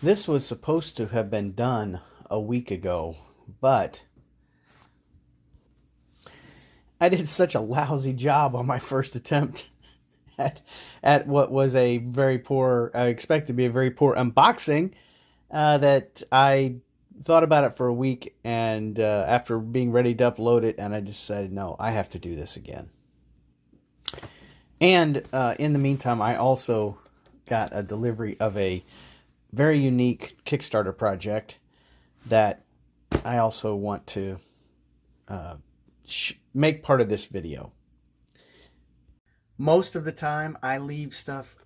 This was supposed to have been done a week ago, but I did such a lousy job on my first attempt at at what was a very poor, I expect to be a very poor unboxing, that I thought about it for a week, and after being ready to upload it, and I just said, no, I have to do this again. And in the meantime, I also got a delivery of a very unique Kickstarter project that I also want to make part of this video. Most of the time, I leave stuff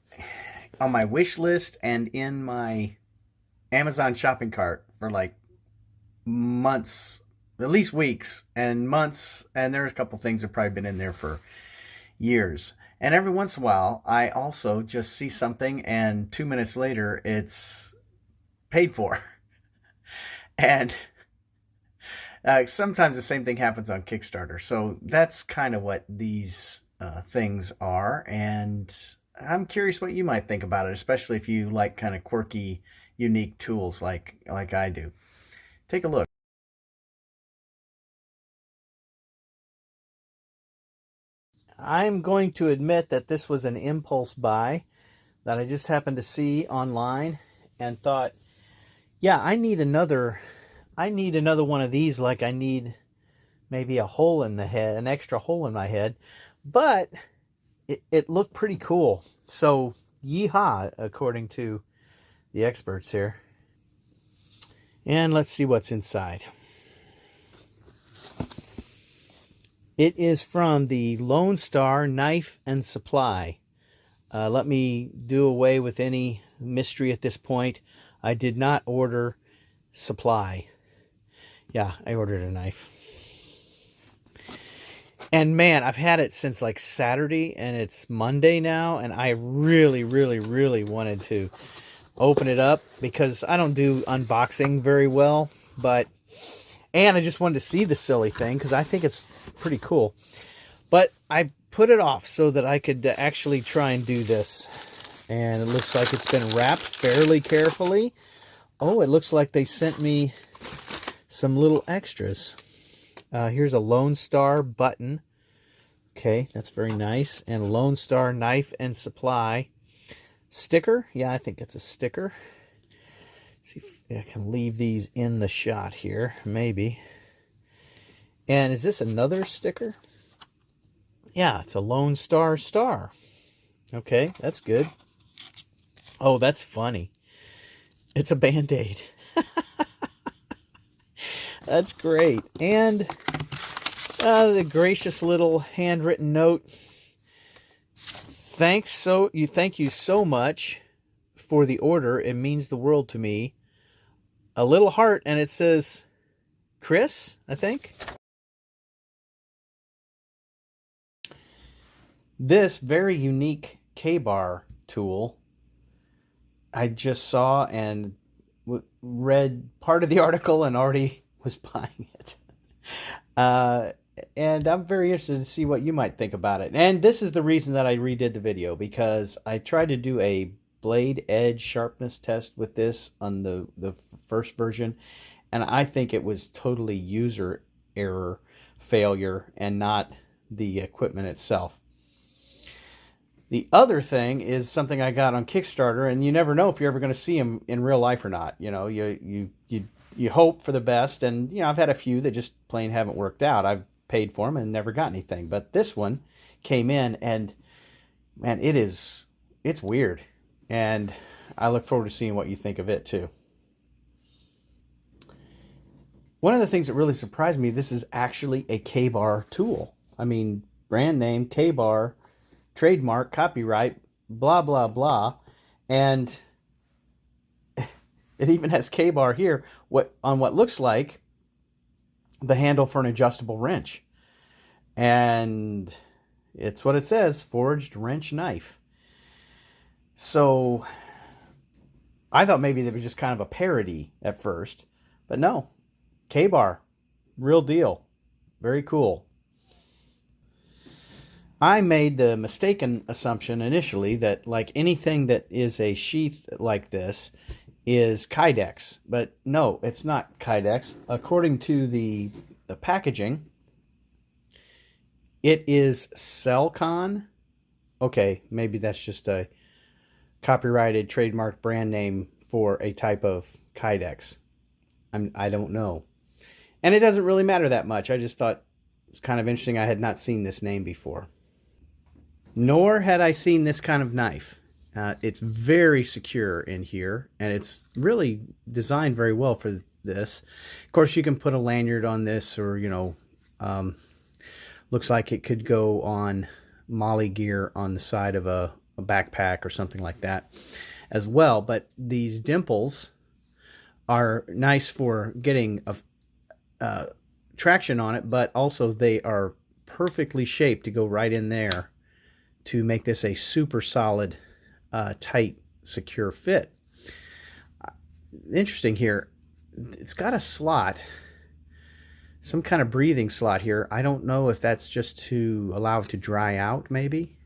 on my wish list and in my Amazon shopping cart for like months, at least weeks and months. And there's a couple things that have probably been in there for years. And every once in a while, I also just see something, and 2 minutes later, it's paid for. And sometimes the same thing happens on Kickstarter. So that's kind of what these things are. And I'm curious what you might think about it, especially if you like kind of quirky, unique tools like I do. Take a look. I'm going to admit that this was an impulse buy that I just happened to see online and thought, yeah, I need another one of these, like I need maybe a hole in the head, an extra hole in my head. But it looked pretty cool. So, yeehaw, according to the experts here. And let's see what's inside. It is from the Lone Star Knife and Supply. Let me do away with any mystery at this point. I did not order supply. Yeah, I ordered a knife. And man, I've had it since like Saturday, and it's Monday now, and I really, really, really wanted to open it up because I don't do unboxing very well, and I just wanted to see the silly thing because I think it's pretty cool. But I put it off so that I could actually try and do this. And it looks like it's been wrapped fairly carefully. Oh, it looks like they sent me some little extras. Here's a Lone Star button. Okay, that's very nice. And Lone Star Knife and Supply sticker. Yeah, I think it's a sticker. See if I can leave these in the shot here, maybe. And is this another sticker? Yeah, it's a Lone Star star. Okay, that's good. Oh, that's funny. It's a Band-Aid. That's great. And the gracious little handwritten note. Thank you so much for the order. It means the world to me. A little heart, and it says Chris, I think. This very unique K-bar tool, I just saw and read part of the article and already was buying it. And I'm very interested to see what you might think about it. And this is the reason that I redid the video, because I tried to do a blade edge sharpness test with this on the first version, and I think it was totally user error failure and not the equipment itself. The other thing is something I got on Kickstarter, and you never know if you're ever going to see them in real life or not. You know, you hope for the best, and I've had a few that just plain haven't worked out. I've paid for them and never got anything, but this one came in, and man, it's weird, and I look forward to seeing what you think of it too. One of the things that really surprised me, this is actually a K-bar tool. I mean, brand name K-bar, trademark, copyright, blah, blah, blah. And it even has K-bar here on what looks like the handle for an adjustable wrench. And it's what it says, forged wrench knife. So I thought maybe it was just kind of a parody at first, but no, K-bar, real deal, very cool. I made the mistaken assumption initially that, like anything that is a sheath like this, is Kydex, but no, it's not Kydex. According to the packaging, it is Celcon. Okay, maybe that's just a copyrighted trademark brand name for a type of Kydex. I don't know. And it doesn't really matter that much. I just thought it's kind of interesting. I had not seen this name before. Nor had I seen this kind of knife. It's very secure in here, and it's really designed very well for this. Of course, you can put a lanyard on this, or, looks like it could go on Molly gear on the side of a backpack or something like that as well. But these dimples are nice for getting traction on it, but also they are perfectly shaped to go right in there to make this a super solid, tight, secure fit. Interesting here, it's got a slot, some kind of breathing slot here. I don't know if that's just to allow it to dry out, maybe.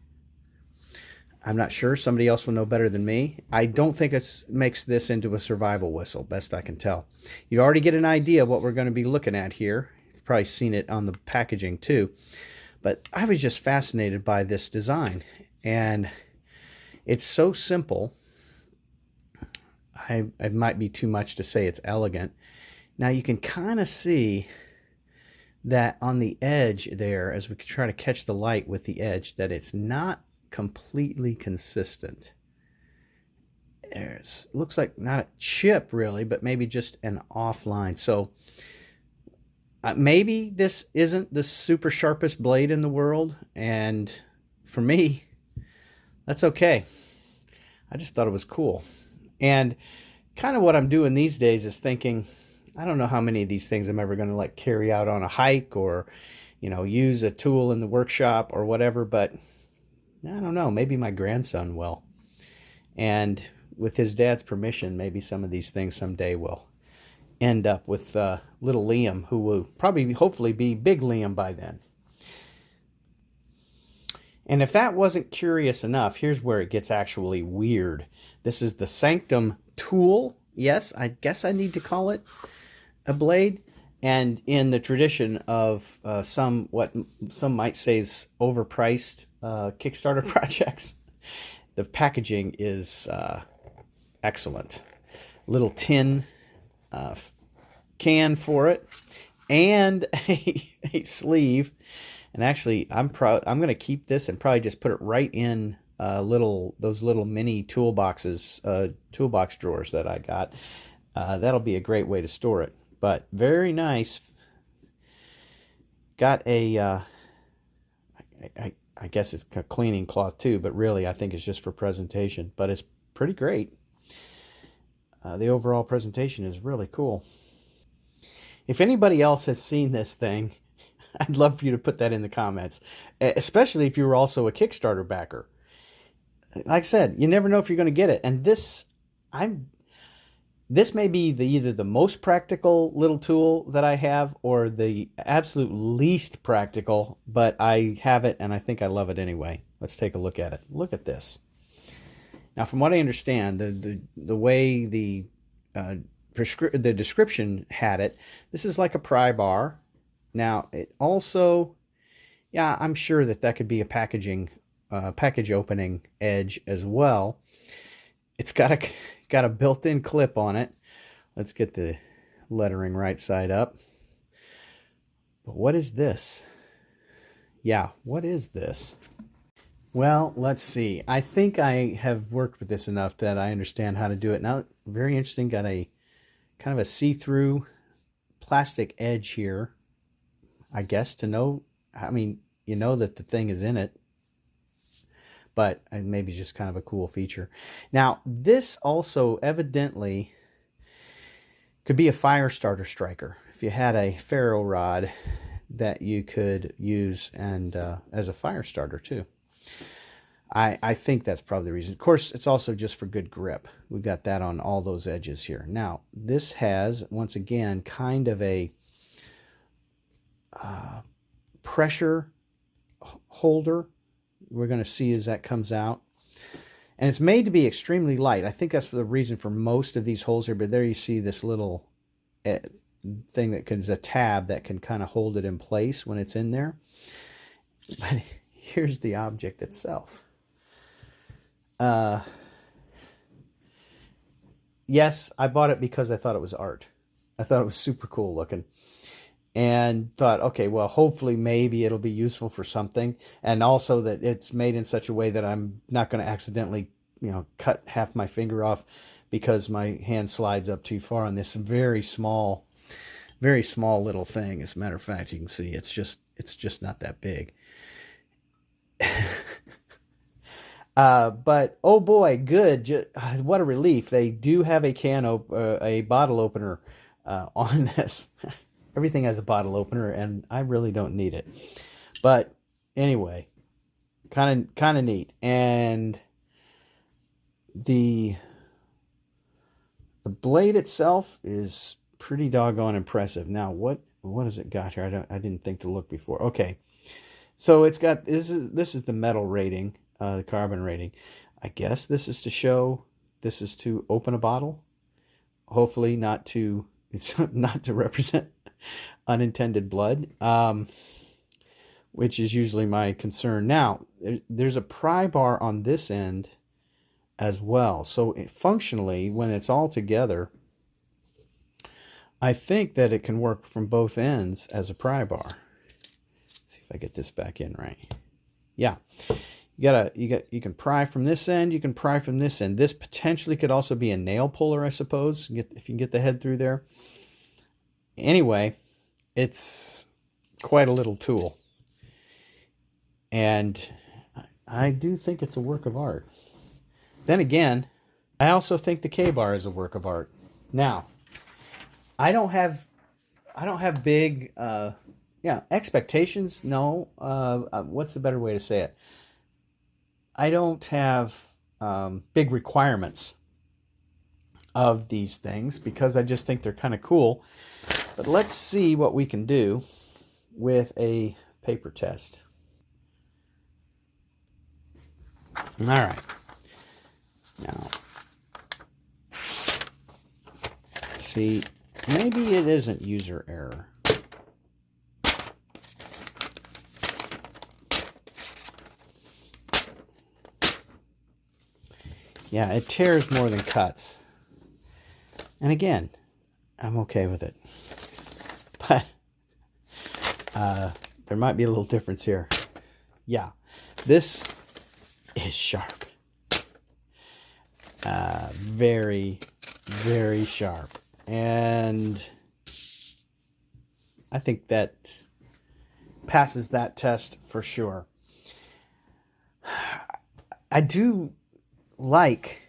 I'm not sure. Somebody else will know better than me. I don't think it makes this into a survival whistle, best I can tell. You already get an idea of what we're going to be looking at here. You've probably seen it on the packaging too. But I was just fascinated by this design. And it's so simple. It might be too much to say it's elegant. Now you can kind of see that on the edge there, as we try to catch the light with the edge, that it's not completely consistent. It looks like not a chip really, but maybe just an off line. So maybe this isn't the super sharpest blade in the world, and for me, that's okay. I just thought it was cool. And kind of what I'm doing these days is thinking, I don't know how many of these things I'm ever going to like carry out on a hike, or, use a tool in the workshop or whatever, but I don't know, maybe my grandson will. And with his dad's permission, maybe some of these things someday will end up with little Liam, who will probably, hopefully, be big Liam by then. And if that wasn't curious enough, here's where it gets actually weird. This is the Sanctum tool. Yes, I guess I need to call it a blade. And in the tradition of what some might say is overpriced Kickstarter projects, the packaging is excellent. Little tin can for it, and a sleeve. And actually, I'm going to keep this and probably just put it right in those little mini toolboxes, toolbox drawers that I got. That'll be a great way to store it. But very nice. Got a, I guess it's a cleaning cloth too, but really I think it's just for presentation. But it's pretty great. The overall presentation is really cool. If anybody else has seen this thing, I'd love for you to put that in the comments, especially if you were also a Kickstarter backer. Like I said, you never know if you're going to get it. And this may be either the most practical little tool that I have, or the absolute least practical, but I have it and I think I love it anyway. Let's take a look at it. Look at this. Now, from what I understand, the way the description had it, this is like a pry bar. Now, it also, yeah, I'm sure that could be a package opening edge as well. It's got a built-in clip on it. Let's get the lettering right side up. But what is this? Yeah, what is this? Well, let's see. I think I have worked with this enough that I understand how to do it. Now, very interesting. Got a kind of a see-through plastic edge here, I guess, to know, I mean, you know that the thing is in it, but maybe just kind of a cool feature. Now, this also evidently could be a fire starter striker. If you had a ferro rod that you could use and as a fire starter too. I think that's probably the reason. Of course, it's also just for good grip. We've got that on all those edges here. Now, this has, once again, kind of a pressure holder. We're going to see as that comes out. And it's made to be extremely light. I think that's the reason for most of these holes here. But there you see this little thing that is a tab that can kind of hold it in place when it's in there. But here's the object itself. Yes, I bought it because I thought it was art. I thought it was super cool looking. And thought, okay, well, hopefully maybe it'll be useful for something. And also that it's made in such a way that I'm not going to accidentally, cut half my finger off because my hand slides up too far on this very small little thing. As a matter of fact, you can see it's just not that big. But oh boy, good! What a relief! They do have a bottle opener on this. Everything has a bottle opener, and I really don't need it. But anyway, kind of neat. And the blade itself is pretty doggone impressive. Now, what has it got here? I didn't think to look before. Okay, so it's got this is the metal rating, the carbon rating. I guess this is to open a bottle. Hopefully, it's not to represent unintended blood, which is usually my concern. Now, there's a pry bar on this end as well. So functionally, when it's all together, I think that it can work from both ends as a pry bar. Let's see if I get this back in right. Yeah. You can pry from this end, you can pry from this end. This potentially could also be a nail puller, I suppose, if you can get the head through there. Anyway, it's quite a little tool. And I do think it's a work of art. Then again, I also think the K-bar is a work of art. Now, I don't have big expectations. No, what's the better way to say it? I don't have big requirements of these things because I just think they're kind of cool. But let's see what we can do with a paper test. All right. Now, see, maybe it isn't user error. Yeah, it tears more than cuts. And again, I'm okay with it. But there might be a little difference here. Yeah, this is sharp. Very, very sharp. And I think that passes that test for sure. I do like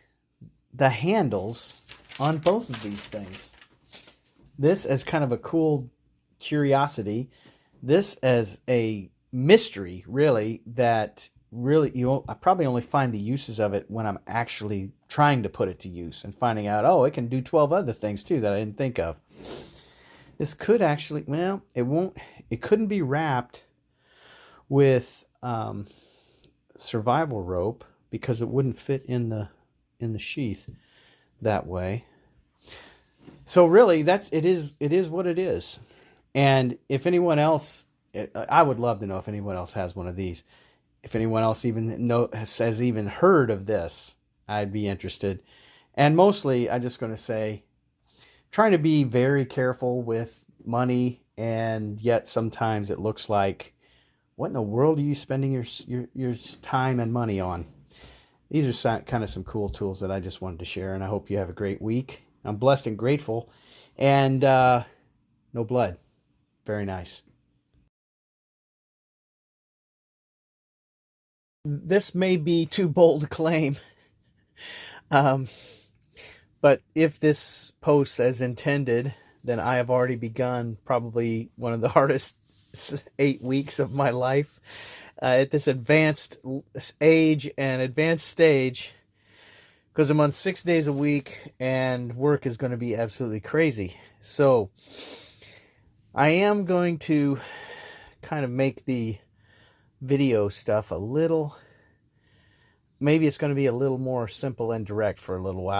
the handles on both of these things. This as kind of a cool curiosity. This as a mystery, really, that really I probably only find the uses of it when I'm actually trying to put it to use and finding out, oh, it can do 12 other things too that I didn't think of. This could actually, well, it couldn't be wrapped with survival rope because it wouldn't fit in the sheath that way. So really, it is what it is. And if anyone else, I would love to know if anyone else has one of these. If anyone else has even heard of this, I'd be interested. And mostly, I'm just going to say, trying to be very careful with money, and yet sometimes it looks like, what in the world are you spending your time and money on? These are kind of some cool tools that I just wanted to share, and I hope you have a great week. I'm blessed and grateful, and no blood. Very nice. This may be too bold a claim, but if this posts as intended, then I have already begun probably one of the hardest 8 weeks of my life at this advanced age and advanced stage, because I'm on 6 days a week and work is going to be absolutely crazy. So I am going to kind of make the video stuff a little maybe it's going to be a little more simple and direct for a little while.